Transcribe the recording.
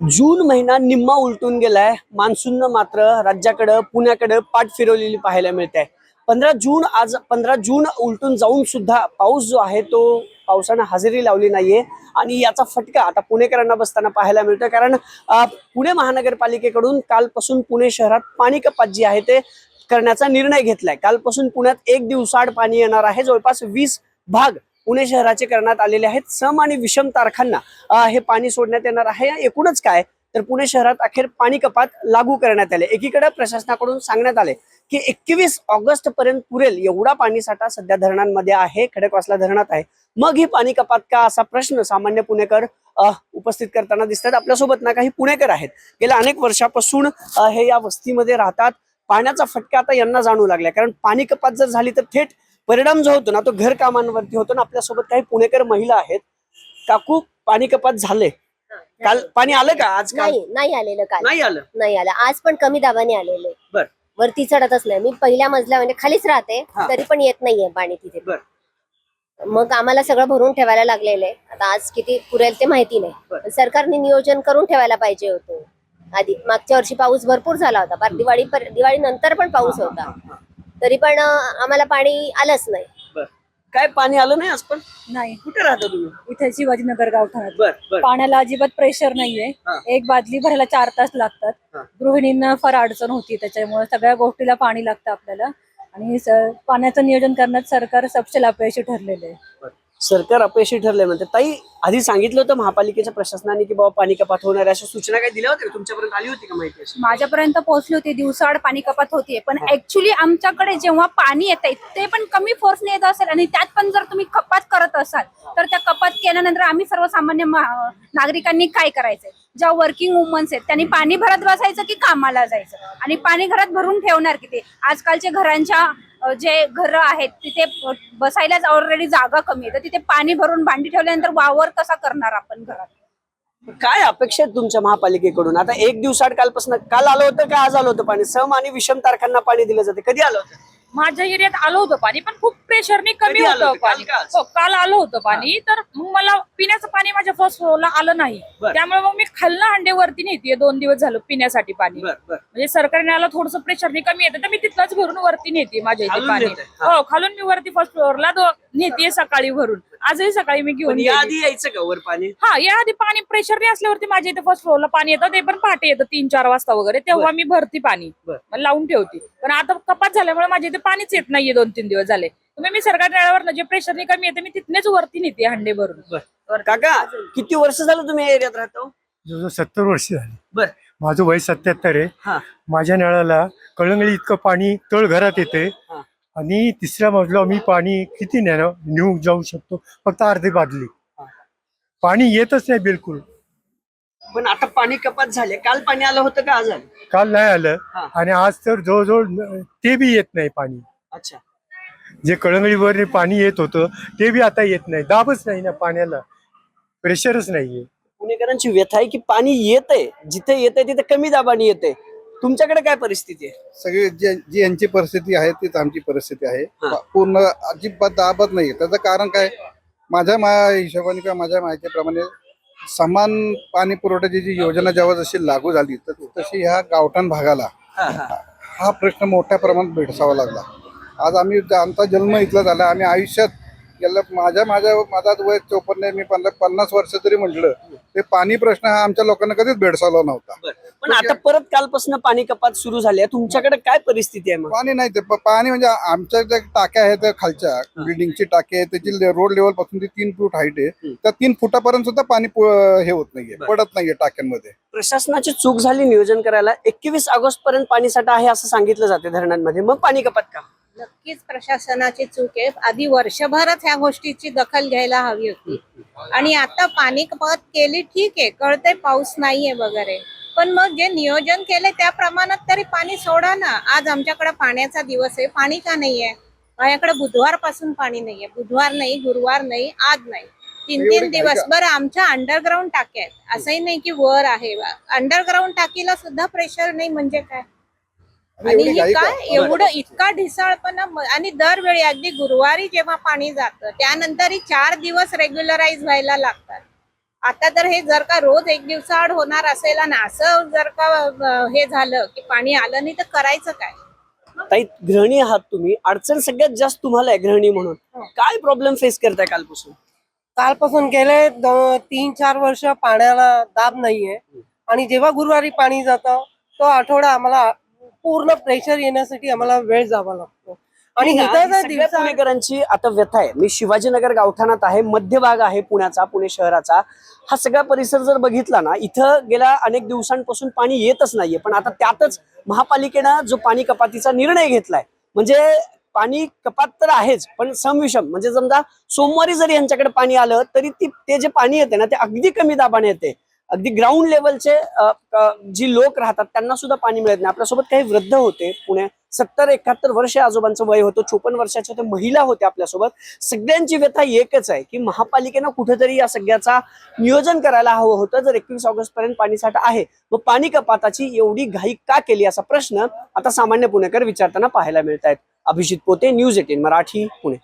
जून महिना निम्मा उलटून गेलाय. मान्सूननं मात्र राज्याकडे पुण्याकडे पाठ फिरवलेली पाहायला मिळते. 15 जून आज 15 जून उलटून जाऊन सुद्धा पाऊस जो आहे तो पावसानं हजेरी लावली नाहीये आणि याचा फटका आता पुणेकरांना बसताना पाहायला मिळतोय. कारण पुणे महानगरपालिकेकडून कालपासून पुणे शहरात पाणी कपात जी आहे ते करण्याचा निर्णय घेतलाय. कालपासून पुण्यात 1 दिवसाआड पाणी येणार आहे. जवळपास 20 भाग पुणे शहराचे करण्यात आलेले आहेत. सम आणि विषम तारखांना हे पाणी सोडण्यात येणार आहे. एकूणच काय तर पुणे शहरात अखेर पाणी कपात लागू करण्यात आले. एकीकडे प्रशासनाकडून सांगण्यात आले की 21 ऑगस्ट पर्यंत पुरेल एवढा पाणीसाठा सध्या धरणांमध्ये आहे, खडकवासला धरणात आहे. मग ही पाणी कपात का, असा प्रश्न सामान्य पुणेकर उपस्थित करताना दिसतात. आपल्यासोबत ना काही पुणेकर आहेत. गेल्या अनेक वर्षापासून हे या वस्तीमध्ये राहतात. पाण्याचा फटका आता यांना जाणू लागलाय. कारण पाणी कपात जर झाली तर थेट परिणाम जो होतो ना तो घर कामांवरती होतो ना. आपल्यासोबत काही पुणेकर महिला आहेत. काकू, पाणी कपात झाले, काल पाणी आलं का? आज नाही आलेलं. काल नाही आलं. नाही आलं. आज पण कमी दाबाने आलेलं. बर. वरती चढतच नाही. मी पहिल्या मजल्या म्हणजे खालीच राहते, तरी पण येत नाहीये पाणी तिथे. बर. मग आम्हाला सगळं भरून ठेवायला लागलेलं आहे. आता आज किती पुरेल ते माहिती नाही. सरकारने नियोजन करून ठेवायला पाहिजे होतं आधी. मागच्या वर्षी पाऊस भरपूर झाला होता. दिवाळी नंतर पण पाऊस होता, तरी पण आम्हाला पाणी आलंच नाही. काय पाणी आलं नाही आज पण? नाही. कुठे राहता तुम्ही? इथे शिवाजीनगर गावठाणात. बर. पाण्याला अजिबात प्रेशर नाहीये. एक बादली भरायला 4 तास लागतात. गृहिणींना फार अडचण होती, त्याच्यामुळे सगळ्या गोष्टीला पाणी लागतं आपल्याला. आणि पाण्याचं नियोजन करण्यात सरकार सपशेल अपयशी ठरलेलं आहे. सरकार अपयशी ठरले म्हणते. ताई, आधी सांगितलं होतं महापालिकेच्या प्रशासनाने की बाबा पाणी कपात होणार, अशा सूचना काही दिल्या होत्या? तुमच्यापर्यंत आली होती का माहिती? माझ्यापर्यंत पोहोचली होती. दिवसाआड पाणी कपात होतीये, पण ऍक्च्युली आमच्याकडे जेव्हा पाणी येतंय ते पण कमी फोर्सने येत असेल आणि त्यात पण जर तुम्ही कपात करत असाल तर त्या कपात केल्यानंतर आम्ही सर्वसामान्य नागरिकांनी काय करायचंय? ज्या वर्किंग वुमन्स आहेत त्यांनी पाणी भरत बसायचं की कामाला जायचं? आणि पाणी घरात भरून ठेवणार किती? आजकालच्या घरांच्या जे घर आहेत तिथे बसायलाच ऑलरेडी जागा कमी आहे, तर तिथे पाणी भरून भांडी ठेवल्यानंतर वावर कसा करणार आपण घरात? काय अपेक्षा आहेत तुमच्या महापालिकेकडून? आता 1 दिवसाआड कालपासून, काल आलं होतं का आज आलं होतं पाणी? सम आणि विषम तारखांना पाणी दिलं जाते. कधी आलं होतं? माझ्या एरियात आलं होतं पाणी, पण खूप प्रेशरने कमी होतं पाणी. काल आलं होतं पाणी, तर मग मला पिण्याचं पाणी माझ्या फर्स्ट फ्लोअरला आलं नाही. त्यामुळे मग मी खालनं हंडेवरती नेते 2 दिवस झालं पिण्यासाठी पाणी. म्हणजे सरकारने आलं थोडंसं प्रेशरने कमी येतं, तर मी तिथलंच भरून वरती नेते माझ्या इथे पाणी. हो, खालून मी वरती फर्स्ट फ्लोअरला नेते सकाळी भरून. आजही सकाळी मी घेऊन आधी यायचं का वर पाणी? हा, या आधी पाणी प्रेशरने असल्यावरती माझ्या इथे फर्स्ट फ्लोअरला पाणी येतं. ते पण पहाटे येतं 3-4 वाजता वगैरे, तेव्हा मी भरती पाणी लावून ठेवते. पण आता कपात झाल्यामुळे माझ्या इथे पाणीच येत नाहीये 2-3 दिवस झाले. तुम्ही मी सरकार नळावर जे प्रेशरने कमी येते मी तिथनेच वरती नेते हंडे भरून. काका, किती वर्ष झालं तुम्ही या एरियात राहतो? 70 वर्ष झाली. बर. माझं वय 77 आहे. माझ्या नळाला कळंगळी इतकं पाणी तळ घरात येते आणि 3ऱ्या मजला मी पाणी किती नेऊन जाऊ शकतो? फक्त अर्धी बादली. पाणी येतच नाही बिलकुल. पण आता पाणी कपात झाले. काल पाणी आलं होतं का आज आलं? काल नाही आलं आणि आज तर जवळजवळ ते बी येत नाही पाणी. अच्छा. जे कळंगळीवर पाणी येत होतं ते बी आता येत नाही. दाबच नाही ना पाण्याला, प्रेशरच नाहीये. पुणेकरांची व्यथा आहे की पाणी येतंय, जिथे येतंय तिथे कमी दाबाने येते. तुमच्याकडे काय परिस्थिती आहे? सगळी जी यांची परिस्थिती आहे तीच आमची परिस्थिती आहे. पूर्ण अजिबात दाबत नाही. त्याचं कारण काय? माझ्या हिशोबाने किंवा माझ्या माहितीप्रमाणे समान पाणी पुरवठ्याची जी योजना जेव्हा जशी लागू झाली तशी ह्या गावठाण भागाला हा प्रश्न मोठ्या प्रमाणात भेडसावा लागला. आज आमचा जन्म इथला झाला. आम्ही आयुष्यात गेलं माझा वय 54 आहे. मी 50 वर्ष तरी म्हटलं ते पाणी प्रश्न हा आमच्या लोकांना कधीच भेडसावला नव्हता. पण आता परत कालपासून पाणी कपात सुरू झाली आहे. तुमच्याकडे काय परिस्थिती आहे? पाणी नाही. ते पाणी म्हणजे आमच्या ज्या टाक्या आहेत खालच्या बिल्डिंगची टाकी आहे त्याची रोड लेवल पासून ती 3 फूट हाईट आहे. त्या 3 फुटापर्यंत सुद्धा पाणी हे होत नाहीये, पडत नाहीये टाक्यांमध्ये. प्रशासनाची चूक झाली नियोजन करायला. 21 ऑगस्ट पर्यंत पाणीसाठा आहे असं सांगितलं जाते धरणांमध्ये. मग पाणी कपात का? नक्कीच प्रशासनाची चूक आहे. आधी वर्षभरच ह्या गोष्टीची दखल घ्यायला हवी होती. आणि आता पाणी कपात केली, ठीक आहे, कळते पाऊस नाहीये वगैरे, पण मग जे नियोजन केले त्या प्रमाणात तरी पाणी सोडा ना. आज आमच्याकडे पाण्याचा दिवस आहे, पाणी का नाहीये? माझ्याकडे बुधवार पासून पाणी नाहीये. बुधवार नाही, गुरुवार नाही, आज नाही, 3 दिवस. बरं, आमच्या अंडरग्राऊंड टाक्या आहेत, असंही नाही की वर आहे. अंडरग्राऊंड टाकीला सुद्धा प्रेशर नाही म्हणजे काय? आणि ही काय एवढं इतका ढिसाळपणा. आणि दरवेळी अगदी गुरुवारी जेव्हा पाणी जातं त्यानंतरही 4 दिवस रेग्युलराइज व्हायला लागतात. आता तर हे जर का रोज एक दिवसाआड होणार असेल आणि असं जर का हे झालं की पाणी आलं नाही तर करायचं काय? ताई, गृहिणी आहात तुम्ही, अडचण सगळ्यात जास्त तुम्हाला आहे गृहिणी म्हणून. काय प्रॉब्लेम फेस करताय कालपासून? कालपासून गेले 3-4 वर्ष पाण्याला दाब नाहीये आणि जेव्हा गुरुवारी पाणी जातं तो आठवडा आम्हाला पूर्ण प्रेशर येण्यासाठी आम्हाला वेळ जावा लागतो. आणि ही इथं जर सगळ्या दिवसा पुणेकरांची आता व्यथा आहे. मी शिवाजीनगर गावठाणात आहे, मध्यभाग आहे पुण्याचा, पुणे शहराचा. हा सगळा परिसर जर बघितला ना, इथं गेल्या अनेक दिवसांपासून पाणी येतच नाहीये. पण आता त्यातच महापालिकेनं जो पाणी कपातीचा निर्णय घेतलाय, म्हणजे पाणी कपात तर आहेच, पण समविषम, म्हणजे समजा सोमवारी जरी यांच्याकडे पाणी आलं तरी ते जे पाणी येते ना ते अगदी कमी दाबाने येते. अगदी ग्राउंड लेवलचे जी लोक राहतात त्यांना सुद्धा पाणी मिळत नाही. आपल्यासोबत काही वृद्ध होते, पुणे 70-71 वर्ष आजोबांचं वय होतं, 54 वर्षाच्या होते, महिला होत्या आपल्यासोबत. सगळ्यांची व्यथा एकच आहे की महापालिकेनं कुठेतरी या सगळ्याचा नियोजन करायला हवं होतं. जर 21 ऑगस्ट पर्यंत पाणीसाठा आहे, मग पाणी कपाताची एवढी घाई का केली, असा प्रश्न आता सामान्य पुणेकर विचारताना पाहायला मिळत आहेत. अभिजित पोते, न्यूज 18 मराठी, पुणे.